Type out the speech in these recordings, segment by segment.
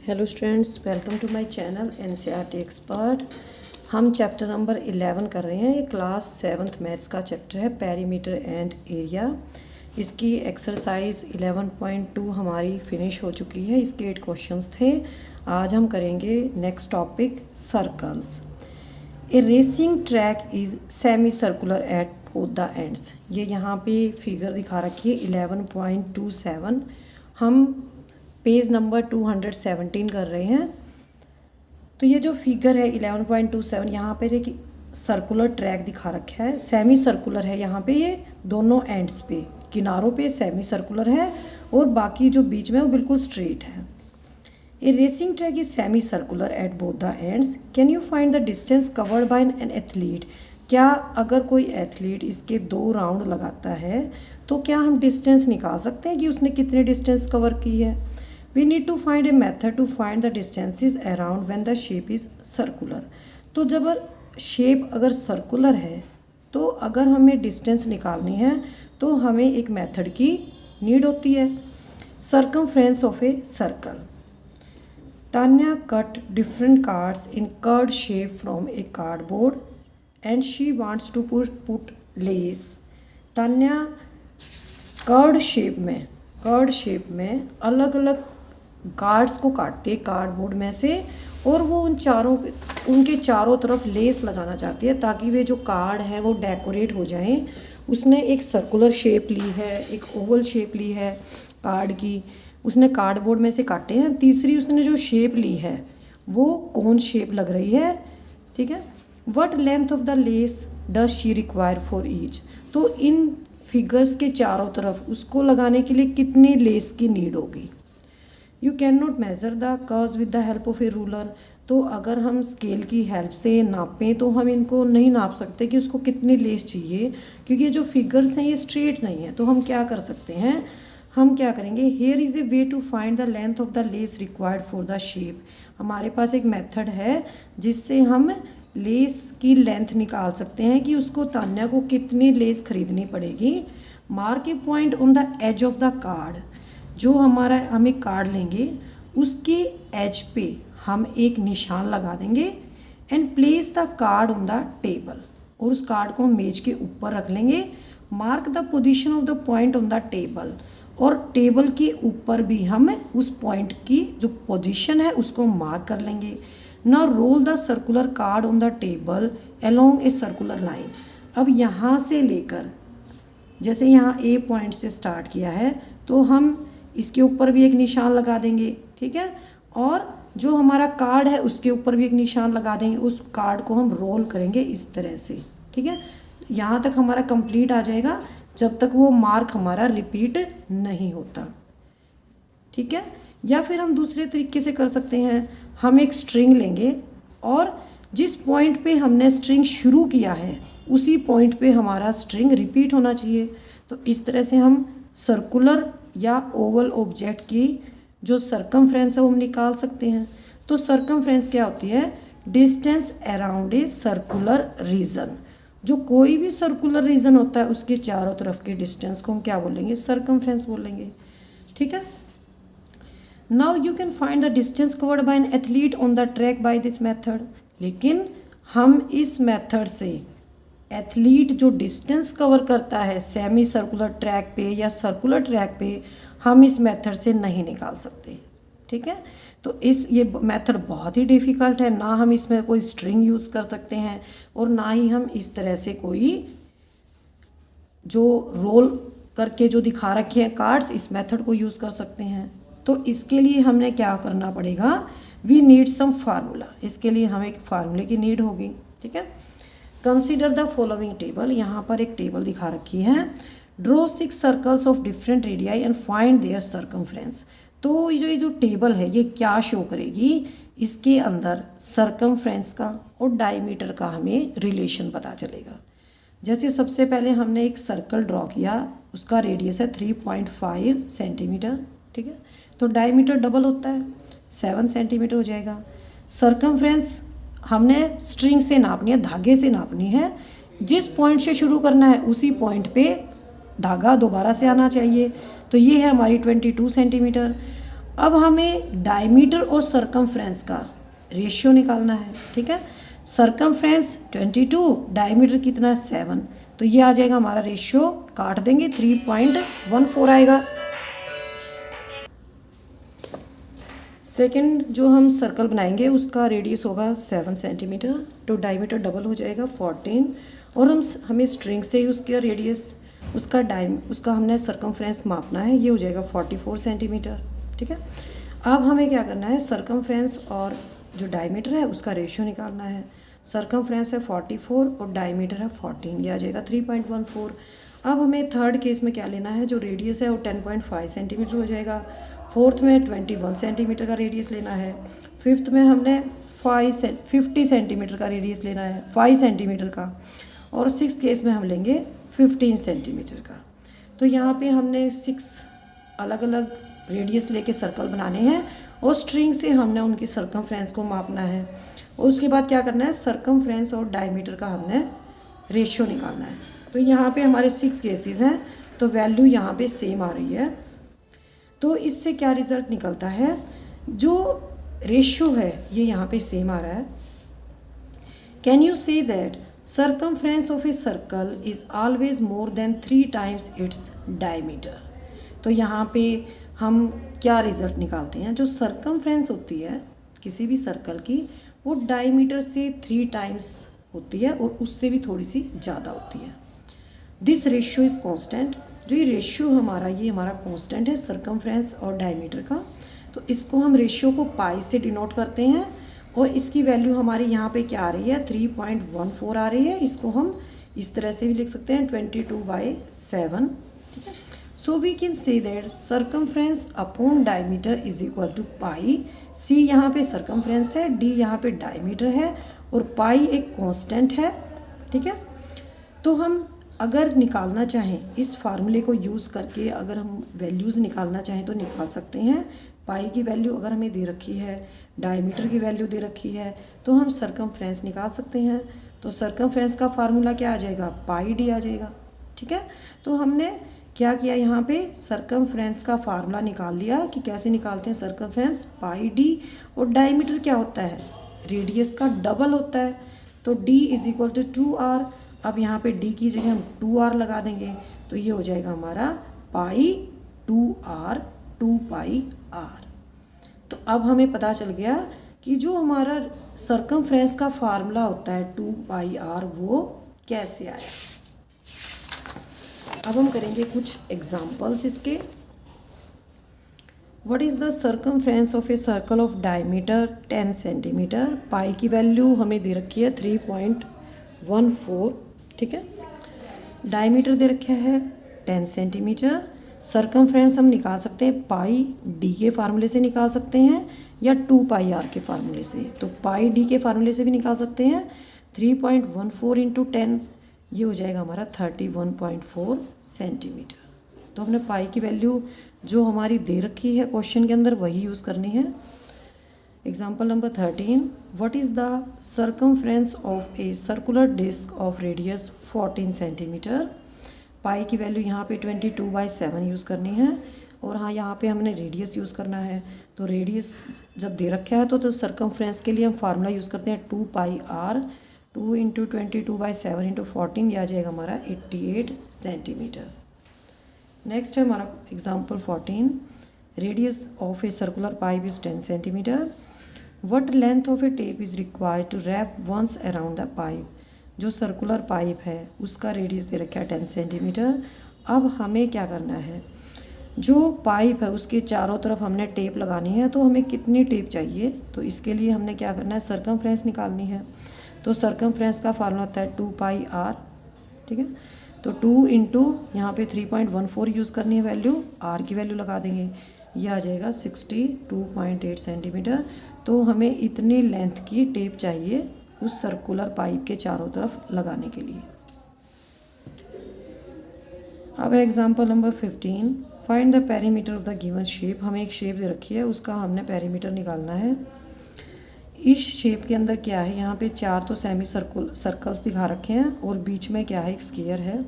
Hello students, welcome to my channel NCERT expert. हम chapter number 11 कर रहे हैं। ये क्लास 7th मैथ्स का चैप्टर है, पेरीमीटर एंड एरिया। इसकी एक्सरसाइज 11.2 हमारी फिनिश हो चुकी है। इसके 8 क्वेश्चंस थे। आज हम करेंगे next topic, circles. A racing track is semi circular at both the ends. ये यहाँ पे फिगर दिखा रखी है 11.27। हम पेज नंबर 217 कर रहे हैं। तो ये जो फिगर है 11.27, यहाँ पे एक सर्कुलर ट्रैक दिखा रखा है, सेमी सर्कुलर है। यहाँ पे ये दोनों एंड्स पे, किनारों पे सेमी सर्कुलर है और बाकी जो बीच में वो बिल्कुल स्ट्रेट है। A racing track is semi circular at both the ends. Can you find the distance covered by an athlete. क्या अगर कोई एथलीट इसके 2 राउंड लगाता है तो क्या हम डिस्टेंस निकाल सकते हैं कि उसने कितने डिस्टेंस कवर की है। We need to find a method to find the distances around when the shape is circular। तो जब शेप अगर सर्कुलर है तो अगर हमें डिस्टेंस निकालनी है तो हमें एक मेथड की नीड होती है। Circumference of a circle. Tanya cut different cards in curved shape from a cardboard and she wants to put lace. Tanya curved shape में अलग अलग कार्ड्स को काटती है कार्डबोर्ड में से, और वो उनके चारों तरफ लेस लगाना चाहती है ताकि वे जो कार्ड हैं वो डेकोरेट हो जाएं। उसने एक सर्कुलर शेप ली है, एक ओवल शेप ली है कार्ड की, उसने कार्डबोर्ड में से काटे हैं। तीसरी उसने जो शेप ली है वो कोन शेप लग रही है, ठीक है। What length of the less does she require for each. तो इन फिगर्स के चारों तरफ उसको लगाने के लिए कितनी लेस की नीड होगी। You can not measure the curves with the help of A ruler. तो अगर हम स्केल की हेल्प से नापें तो हम इनको नहीं नाप सकते कि उसको कितनी लेस चाहिए, क्योंकि ये जो फिगर्स हैं ये स्ट्रेट नहीं है। तो हम क्या कर सकते हैं, हम क्या करेंगे, here is a way to find the length of the lace required for the shape. हमारे पास एक मेथड है जिससे हम लेस की लेंथ निकाल सकते हैं कि उसको तान्या को कितनी लेस खरीदनी पड़ेगी। Mark a point on the edge of the card. जो हम एक कार्ड लेंगे उसके एज पे हम एक निशान लगा देंगे। And place the card on the table. और उस कार्ड को मेज के ऊपर रख लेंगे। Mark the position of the point on the table. और टेबल के ऊपर भी हम उस पॉइंट की जो पोजीशन है उसको मार्क कर लेंगे। Now roll the circular card on the table along a circular line. अब यहाँ से लेकर, जैसे यहाँ ए पॉइंट से स्टार्ट किया है तो हम इसके ऊपर भी एक निशान लगा देंगे, ठीक है। और जो हमारा कार्ड है उसके ऊपर भी एक निशान लगा देंगे। उस कार्ड को हम रोल करेंगे इस तरह से, ठीक है। यहाँ तक हमारा कंप्लीट आ जाएगा जब तक वो मार्क हमारा रिपीट नहीं होता, ठीक है। या फिर हम दूसरे तरीके से कर सकते हैं, हम एक स्ट्रिंग लेंगे और जिस पॉइंट पे हमने स्ट्रिंग शुरू किया है उसी पॉइंट पे हमारा स्ट्रिंग रिपीट होना चाहिए। तो इस तरह से हम सर्कुलर या ओवल ऑब्जेक्ट की जो सर्कमफ्रेंस है वो हम निकाल सकते हैं। तो सर्कमफ्रेंस क्या होती है, distance around a circular region. जो कोई भी सर्कुलर रीजन होता है उसके चारों तरफ के डिस्टेंस को हम क्या बोलेंगे, सर्कमफ्रेंस बोलेंगे, ठीक है। Now you can find the distance covered by an athlete on the track by this method. लेकिन हम इस मेथड से एथलीट जो डिस्टेंस कवर करता है सेमी सर्कुलर ट्रैक पे या सर्कुलर ट्रैक पे, हम इस मेथड से नहीं निकाल सकते, ठीक है। तो ये मेथड बहुत ही डिफ़िकल्ट है। ना हम इसमें कोई स्ट्रिंग यूज़ कर सकते हैं और ना ही हम इस तरह से कोई जो रोल करके जो दिखा रखे हैं कार्ड्स, इस मेथड को यूज़ कर सकते हैं। तो इसके लिए हमने क्या करना पड़ेगा, वी नीड सम फार्मूला। इसके लिए हमें एक फार्मूले की नीड होगी, ठीक है। Consider the following table. यहाँ पर एक टेबल दिखा रखी है। Draw 6 circles of different radii and find their circumference. तो ये जो टेबल है ये क्या शो करेगी, इसके अंदर सर्कमफ्रेंस का और डायमीटर का हमें रिलेशन पता चलेगा। जैसे सबसे पहले हमने एक सर्कल ड्रॉ किया, उसका रेडियस है 3.5 सेंटीमीटर, ठीक है। तो डायमीटर डबल होता है, 7 सेंटीमीटर हो जाएगा। सर्कमफ्रेंस हमने स्ट्रिंग से नापनी है, धागे से नापनी है। जिस पॉइंट से शुरू करना है उसी पॉइंट पे धागा दोबारा से आना चाहिए। तो ये है हमारी 22 सेंटीमीटर। अब हमें डायमीटर और सरकमफ्रेंस का रेशियो निकालना है, ठीक है। सरकमफ्रेंस 22, डायमीटर कितना है 7, तो ये आ जाएगा हमारा रेशियो, काट देंगे 3.14 आएगा। सेकंड जो हम सर्कल बनाएंगे उसका रेडियस होगा 7 सेंटीमीटर, तो डायमीटर डबल हो जाएगा 14, और हमें स्ट्रिंग से यूज़ किया रेडियस, उसका हमने सरकमफ्रेंस मापना है, ये हो जाएगा 44 सेंटीमीटर, ठीक है। अब हमें क्या करना है, सरकमफ्रेंस और जो डायमीटर है उसका रेशियो निकालना है। सरकमफ्रेंस है 44 और डायमीटर है 14, ये आ जाएगा 3.14। अब हमें थर्ड केस में क्या लेना है, जो रेडियस है वो 10.5 सेंटीमीटर हो जाएगा। फोर्थ में 21 सेंटीमीटर का रेडियस लेना है। फिफ्थ में हमने 50 सेंटीमीटर का रेडियस लेना है, 5 सेंटीमीटर का। और सिक्स केस में हम लेंगे 15 सेंटीमीटर का। तो यहाँ पे हमने 6 अलग अलग रेडियस लेके सर्कल बनाने हैं और स्ट्रिंग से हमने उनकी सरकमफ्रेंस को मापना है, और उसके बाद क्या करना है, सरकमफ्रेंस और डायमीटर का हमने रेशियो निकालना है। तो यहाँ पे हमारे 6 केसेस हैं, तो वैल्यू यहाँ पे सेम आ रही है। तो इससे क्या रिज़ल्ट निकलता है, जो रेशियो है ये यहाँ पे सेम आ रहा है। कैन यू से that circumference of a circle is always more than 3 times its diameter. तो यहाँ पे हम क्या रिज़ल्ट निकालते हैं, जो सरकमफ्रेंस होती है किसी भी सर्कल की वो डायमीटर से 3 टाइम्स होती है और उससे भी थोड़ी सी ज़्यादा होती है। दिस रेशियो इज़ कांस्टेंट, जो ये रेशियो हमारा ये हमारा कांस्टेंट है सरकमफ्रेंस और डायमीटर का। तो इसको हम रेशियो को पाई से डिनोट करते हैं, और इसकी वैल्यू हमारी यहाँ पे क्या आ रही है, 3.14 आ रही है। इसको हम इस तरह से भी लिख सकते हैं 22/7, ठीक है। So we can say that circumference upon diameter is equal to pi. See यहाँ पे सरकमफ्रेंस है, डी यहाँ पे डायमीटर है, और पाई एक कांस्टेंट है, ठीक है। तो हम अगर निकालना चाहें इस फार्मूले को यूज़ करके, अगर हम वैल्यूज़ निकालना चाहें तो निकाल सकते हैं। पाई की वैल्यू अगर हमें दे रखी है, डायमीटर की वैल्यू दे रखी है, तो हम सरकमफ्रेंस निकाल सकते हैं। तो सरकमफ्रेंस का फार्मूला क्या आ जाएगा, पाई डी आ जाएगा, ठीक है। तो हमने क्या किया, यहाँ पे सरकमफ्रेंस का फार्मूला निकाल लिया कि कैसे निकालते हैं सरकमफ्रेंस, पाई डी। और डायमीटर क्या होता है, रेडियस का डबल होता है, तो D is equal to 2r। अब यहाँ पे डी की जगह हम 2r लगा देंगे, तो ये हो जाएगा हमारा पाई 2r 2πr। तो अब हमें पता चल गया कि जो हमारा सरकमफ्रेंस का फार्मूला होता है 2πr वो कैसे आया। अब हम करेंगे कुछ एग्जाम्पल्स इसके। What is the circumference of a circle of diameter 10 centimetre. Pi की वैल्यू हमें दे रखी है 3.14, ठीक है। डायमीटर दे रखा है 10 सेंटीमीटर। सरकमफ्रेंस हम निकाल सकते हैं पाई डी के फार्मूले से निकाल सकते हैं, या 2πr के फार्मूले से। तो पाई डी के फार्मूले से भी निकाल सकते हैं। 3.14 इंटू 10 ये हो जाएगा हमारा 31.4 सेंटीमीटर। तो हमने पाई की वैल्यू जो हमारी दे रखी है क्वेश्चन के अंदर वही यूज़ करनी है। Example number 13, what is the circumference of a circular disc of radius 14 centimetre. Pi की वैल्यू यहाँ पे 22/7 यूज़ करनी है, और हाँ यहाँ पे हमने रेडियस यूज़ करना है। तो रेडियस जब दे रखा है तो सरकमफ्रेंस के लिए हम फार्मूला यूज़ करते हैं 2πr, 2 इंटू 22/7 इंटू 14, यह आ जाएगा हमारा 88 सेंटीमीटर। नेक्स्ट है हमारा example 14, radius of a circular pipe is 10 centimetre. What length of a tape is required to wrap once around the pipe. जो सर्कुलर पाइप है उसका रेडियस दे रखा है 10 सेंटीमीटर। अब हमें क्या करना है, जो पाइप है उसके चारों तरफ हमने टेप लगानी है, तो हमें कितनी टेप चाहिए, तो इसके लिए हमने क्या करना है, सरकमफ्रेंस निकालनी है। तो सरकमफ्रेंस का फार्मूला होता है 2πr, ठीक है। तो 2 इंटू यहाँ पे 3.14 यूज़ करनी है वैल्यू, आर की वैल्यू लगा देंगे, यह आ जाएगा 62.8 सेंटीमीटर। तो हमें इतनी लेंथ की टेप चाहिए उस सर्कुलर पाइप के चारों तरफ लगाने के लिए। अब example number 15, find the perimeter of the given shape. हमें एक शेप दे रखी है, उसका हमने पेरीमीटर निकालना है। इस शेप के अंदर क्या है, यहाँ पे 4 तो सेमी सर्कल्स दिखा रखे हैं, और बीच में क्या है, एक स्क्वायर है।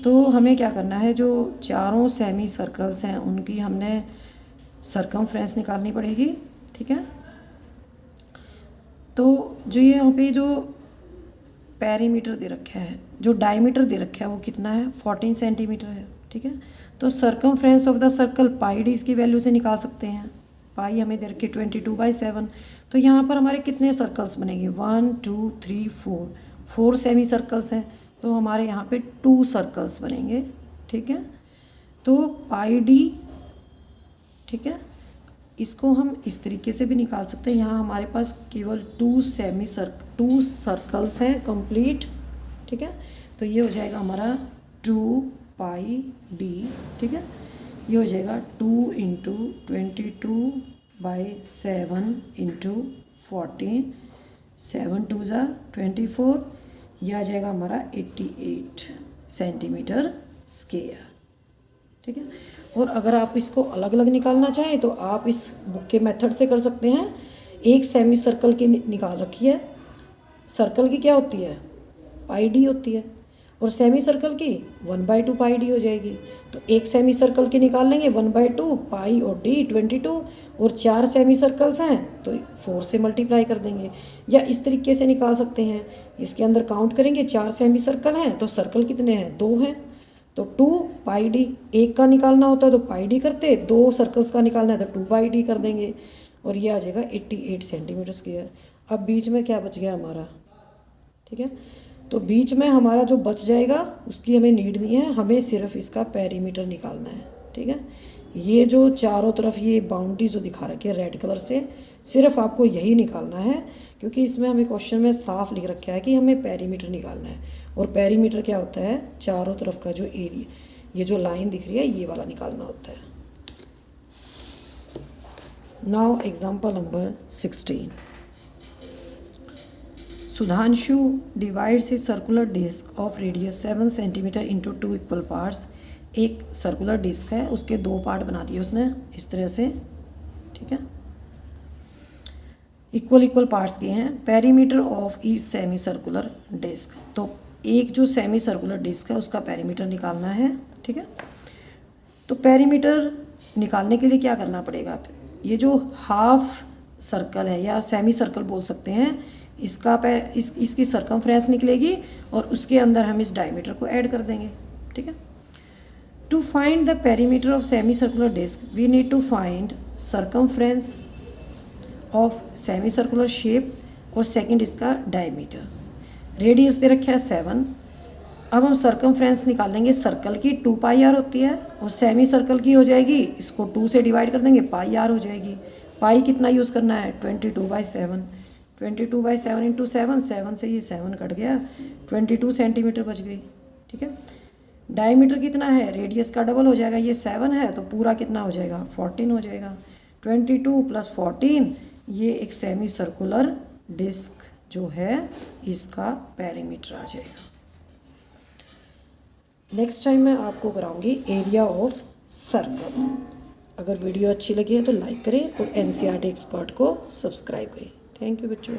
तो हमें क्या करना है, जो चारों सेमी सर्कल्स हैं उनकी हमने सरकमफ्रेंस निकालनी पड़ेगी। ठीक है, तो जो ये यहाँ पे जो पेरीमीटर दे रखा है, जो डायमीटर दे रखा है वो कितना है, 14 सेंटीमीटर है। ठीक है, तो circumference of the circle pi D इसकी वैल्यू से निकाल सकते हैं। पाई हमें दे रखी 22/7। तो यहाँ पर हमारे कितने सर्कल्स बनेंगे, 1 2 3 4 सेमी सर्कल्स हैं, तो हमारे यहाँ पे 2 सर्कल्स बनेंगे। ठीक है, तो पाई डी, ठीक है, इसको हम इस तरीके से भी निकाल सकते हैं। यहाँ हमारे पास केवल 2 सर्कल्स हैं कंप्लीट। ठीक है, तो ये हो जाएगा हमारा 2 पाई डी। ठीक है, ये हो जाएगा 2 × 22/7 × 14, 7 2 ज़ा 24, यह आ जाएगा हमारा 88 सेंटीमीटर स्क्वायर। ठीक है, और अगर आप इसको अलग अलग निकालना चाहें तो आप इस बुक के मेथड से कर सकते हैं। एक सेमी सर्कल की निकाल रखी है, सर्कल की क्या होती है, पाई डी होती है, और सेमी सर्कल की 1/2 पाई डी हो जाएगी। तो एक सेमी सर्कल की निकाल लेंगे 1/2 पाई और डी 22, और 4 सेमी सर्कल्स हैं तो 4 से मल्टीप्लाई कर देंगे। या इस तरीके से निकाल सकते हैं, इसके अंदर काउंट करेंगे 4 सेमी सर्कल हैं तो सर्कल कितने हैं, 2 हैं, तो 2 पाई डी। एक का निकालना होता है तो पाई डी करते, 2 सर्कल्स का निकालना है तो 2 पाई डी कर देंगे, और ये आ जाएगा 88 सेंटीमीटर स्क्वायर। अब बीच में क्या बच गया हमारा, ठीक है, तो बीच में हमारा जो बच जाएगा उसकी हमें नीड नहीं है, हमें सिर्फ इसका पेरीमीटर निकालना है। ठीक है, ये जो चारों तरफ ये बाउंड्री जो दिखा रखी है रेड कलर से, सिर्फ आपको यही निकालना है, क्योंकि इसमें हमें क्वेश्चन में साफ लिख रखा है कि हमें पेरीमीटर निकालना है। और पेरीमीटर क्या होता है, चारों तरफ का जो एरिया, ये जो लाइन दिख रही है ये वाला निकालना होता है। Now example number 16। Sudhanshu divides a circular disc of radius 7 centimetre into 2 equal parts. एक सर्कुलर डिस्क है, उसके 2 पार्ट बना दिए उसने इस तरह से। ठीक है, इक्वल पार्ट्स किए हैं। Perimeter of each semi circular disc, तो एक जो सेमी सर्कुलर डिस्क है उसका पेरीमीटर निकालना है। ठीक है, तो पेरीमीटर निकालने के लिए क्या करना पड़ेगा, ये जो हाफ सर्कल है या सेमी सर्कल बोल सकते हैं, इसका इसकी सरकमफ्रेंस निकलेगी और उसके अंदर हम इस डायमीटर को ऐड कर देंगे। ठीक है, to find the perimeter of semi circular disc we need to find circumference of semi circular shape और सेकंड इसका डायमीटर। रेडियस दे रखा है 7। अब हम सरकमफ्रेंस निकालेंगे, सर्कल की 2 पाई आर होती है और सेमी सर्कल की हो जाएगी, इसको 2 से डिवाइड कर देंगे, पाई आर हो जाएगी। पाई कितना यूज़ करना है, 22/7, 22/7 × 7, 7 से ये 7 कट गया, 22 सेंटीमीटर बच गई। ठीक है, डायमीटर कितना है, रेडियस का डबल हो जाएगा, ये 7 है तो पूरा कितना हो जाएगा, 14 हो जाएगा। 22 + 14, ये एक सेमी सर्कुलर डिस्क जो है इसका पेरीमीटर आ जाएगा। नेक्स्ट टाइम मैं आपको कराऊंगी एरिया ऑफ सर्कल। अगर वीडियो अच्छी लगी है तो लाइक करें और NCERT एक्सपर्ट को सब्सक्राइब करें। थैंक यू बच्चों।